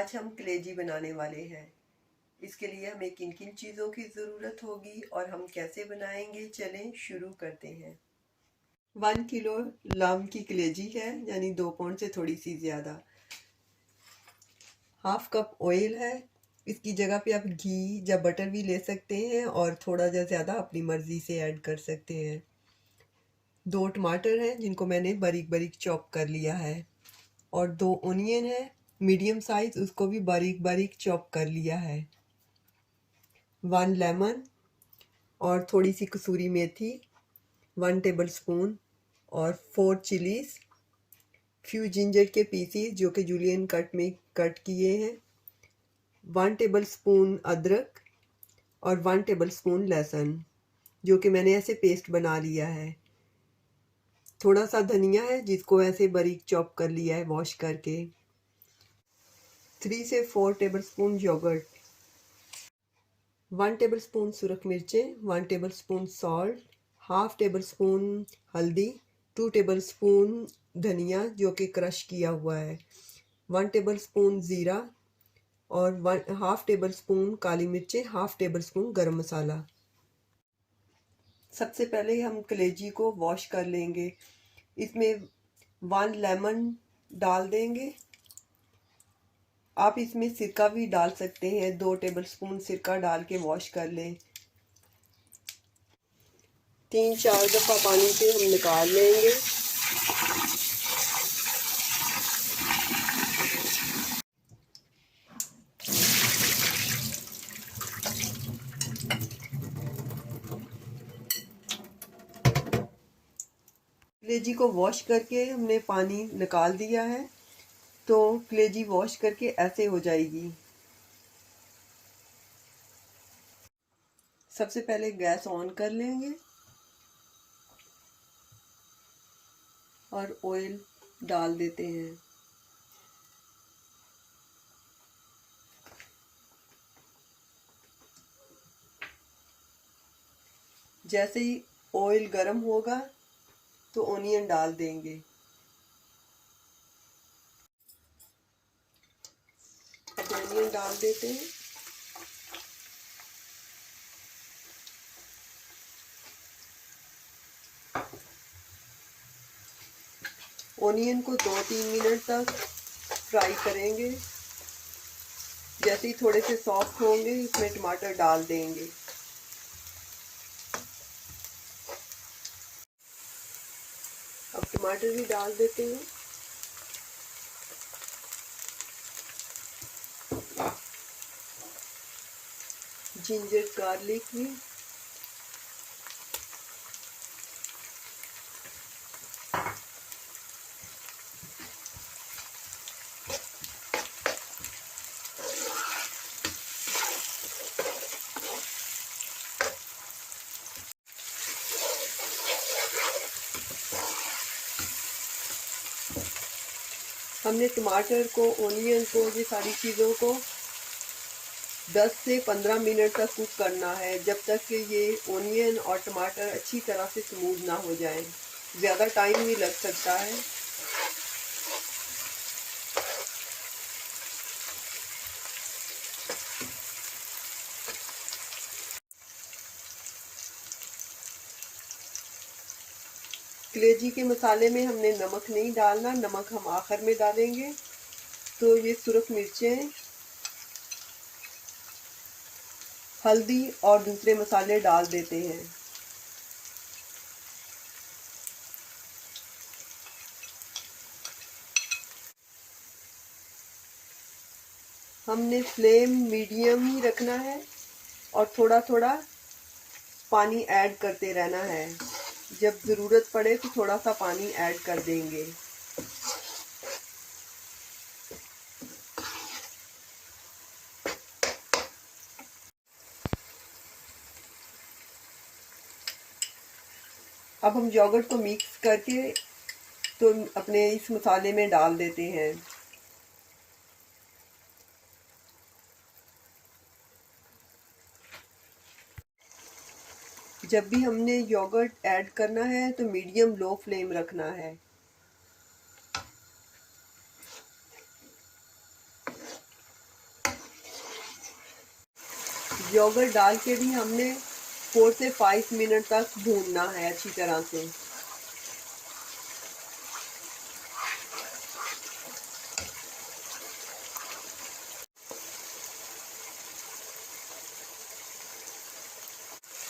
आज हम कलेजी बनाने वाले हैं। इसके लिए हमें किन किन चीज़ों की ज़रूरत होगी और हम कैसे बनाएंगे, चलें शुरू करते हैं। 1 किलो लाम की कलेजी है, यानी 2 पाउंड से थोड़ी सी ज़्यादा। हाफ कप ऑयल है। इसकी जगह पे आप घी या बटर भी ले सकते हैं और थोड़ा ज़्यादा अपनी मर्ज़ी से ऐड कर सकते हैं। 2 टमाटर हैं जिनको मैंने बारीक बारीक चॉप कर लिया है और 2 ओनियन है मीडियम साइज, उसको भी बारीक बारीक चॉप कर लिया है। 1 लेमन और थोड़ी सी कसूरी मेथी, 1 टेबल स्पून और 4 चिलीज, फ्यू जिंजर के पीसीज जो कि जूलियन कट में कट किए हैं, 1 टेबल स्पून अदरक और 1 टेबल स्पून लहसुन जो कि मैंने ऐसे पेस्ट बना लिया है। थोड़ा सा धनिया है जिसको ऐसे बारीक चॉप कर लिया है वॉश करके। 3 से 4 tablespoon yogurt, 1 tablespoon सुरख मिर्चें, 1 tablespoon salt, half tablespoon हल्दी, 2 टेबल स्पून धनिया जो कि क्रश किया हुआ है, 1 टेबल स्पून ज़ीरा और हाफ टेबल स्पून काली मिर्चें, हाफ टेबल स्पून गरम मसाला। सबसे पहले हम कलेजी को वॉश कर लेंगे। इसमें 1 लेमन डाल देंगे। आप इसमें सिरका भी डाल सकते हैं, 2 टेबल स्पून सिरका डाल के वॉश कर लें। 3-4 दफ़ा पानी से हम निकाल लेंगे। कलेजी को वॉश करके हमने पानी निकाल दिया है, तो कलेजी वॉश करके ऐसे हो जाएगी। सबसे पहले गैस ऑन कर लेंगे और ऑयल डाल देते हैं। जैसे ही ऑयल गर्म होगा तो ओनियन डाल देंगे। अब ओनियन डाल देते हैं। ओनियन को 2-3 मिनट तक फ्राई करेंगे। जैसे ही थोड़े से सॉफ्ट होंगे इसमें टमाटर डाल देंगे। अब टमाटर भी डाल देते हैं। जिंजर गार्लिक भी, हमने टमाटर को, ओनियन को, ये सारी चीज़ों को 10 से 15 मिनट तक कुक करना है, जब तक कि ये ओनियन और टमाटर अच्छी तरह से स्मूथ ना हो जाए। ज़्यादा टाइम भी लग सकता है। कलेजी के मसाले में हमने नमक नहीं डालना, नमक हम आखिर में डालेंगे। तो ये सुरख मिर्चें, हल्दी और दूसरे मसाले डाल देते हैं। हमने फ्लेम मीडियम ही रखना है और थोड़ा थोड़ा पानी ऐड करते रहना है। जब ज़रूरत पड़े तो थोड़ा सा पानी ऐड कर देंगे। अब हम योगर्ट को मिक्स करके तो अपने इस मसाले में डाल देते हैं। जब भी हमने योगर्ट ऐड करना है तो मीडियम लो फ्लेम रखना है। योगर्ट डाल के भी हमने 4 से 5 मिनट तक भूनना है अच्छी तरह से।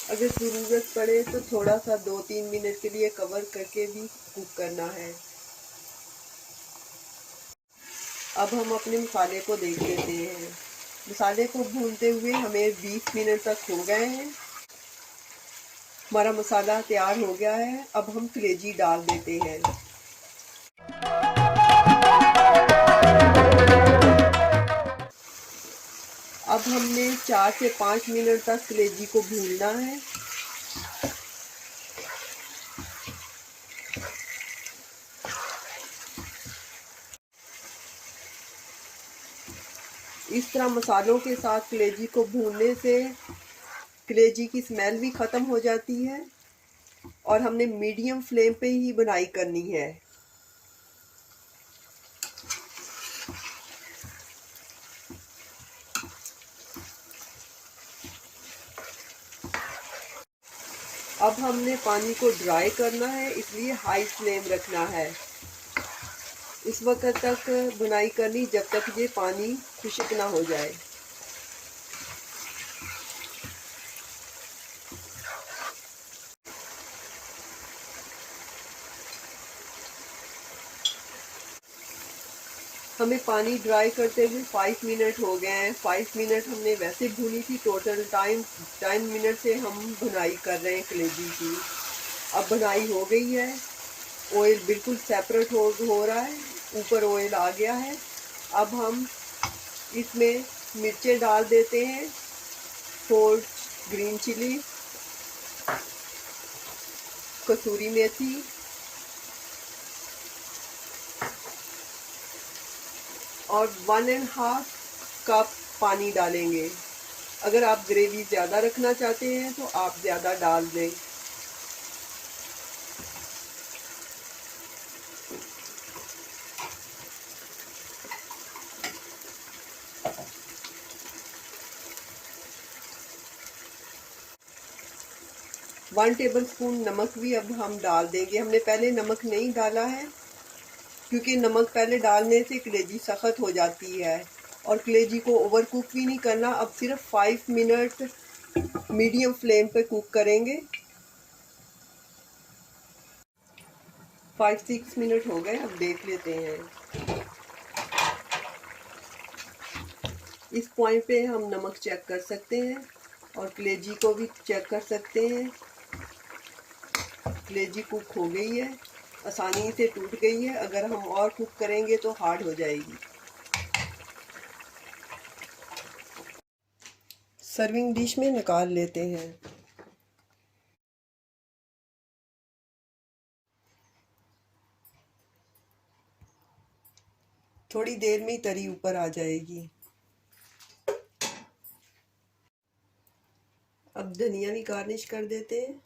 अगर ज़रूरत पड़े तो थोड़ा सा 2-3 मिनट के लिए कवर करके भी कुक करना है। अब हम अपने मसाले को देख लेते हैं। मसाले को भूनते हुए हमें 20 मिनट तक हो गए हैं। हमारा मसाला तैयार हो गया है। अब हम कलेजी डाल देते हैं। अब हमने 4 से 5 मिनट तक कलेजी को भूनना है। इस तरह मसालों के साथ कलेजी को भूनने से कलेजी की स्मेल भी ख़त्म हो जाती है और हमने मीडियम फ्लेम पे ही बनाई करनी है। अब हमने पानी को ड्राई करना है, इसलिए हाई फ्लेम रखना है। इस वक्त तक बुनाई करनी जब तक ये पानी खुश्क ना हो जाए। हमें पानी ड्राई करते हुए 5 मिनट हो गए हैं। 5 मिनट हमने वैसे भुनी थी, टोटल टाइम 10 मिनट से हम बुनाई कर रहे हैं कलेजी की। अब बुनाई हो गई है, ऑयल बिल्कुल सेपरेट हो रहा है, ऊपर ऑयल आ गया है। अब हम इसमें मिर्चें डाल देते हैं, 4 ग्रीन चिली, कसूरी मेथी और 1.5 कप पानी डालेंगे। अगर आप ग्रेवी ज़्यादा रखना चाहते हैं तो आप ज़्यादा डाल दें। वन टेबल स्पून नमक भी अब हम डाल देंगे। हमने पहले नमक नहीं डाला है क्योंकि नमक पहले डालने से कलेजी सख्त हो जाती है और कलेजी को ओवर कुक भी नहीं करना। अब सिर्फ 5 मिनट मीडियम फ्लेम पे कुक करेंगे। 5-6 मिनट हो गए, अब देख लेते हैं। इस पॉइंट पे हम नमक चेक कर सकते हैं और कलेजी को भी चेक कर सकते हैं। कलेजी कुक हो गई है, आसानी से टूट गई है। अगर हम और कुक करेंगे तो हार्ड हो जाएगी। सर्विंग डिश में निकाल लेते हैं। थोड़ी देर में ही तरी ऊपर आ जाएगी। अब धनिया भी गार्निश कर देते हैं।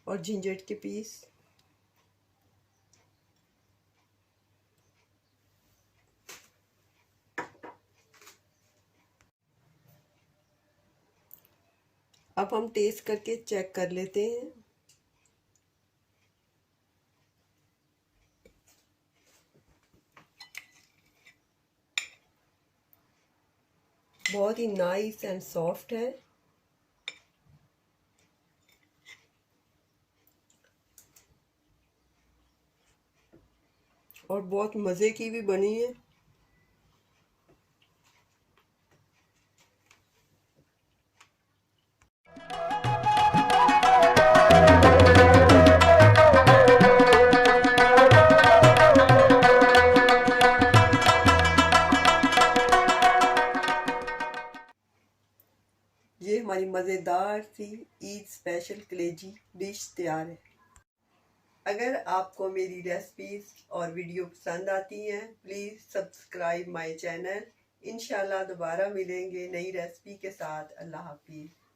और जिंजर के पीस। अब हम टेस्ट करके चेक कर लेते हैं। बहुत ही नाइस एंड सॉफ्ट है और बहुत मज़े की भी बनी है। ये हमारी मज़ेदार सी ईद स्पेशल कलेजी डिश तैयार है। अगर आपको मेरी रेसिपीज़ और वीडियो पसंद आती हैं, प्लीज़ सब्सक्राइब माय चैनल। इंशाल्लाह दोबारा मिलेंगे नई रेसिपी के साथ। अल्लाह हाफिज़।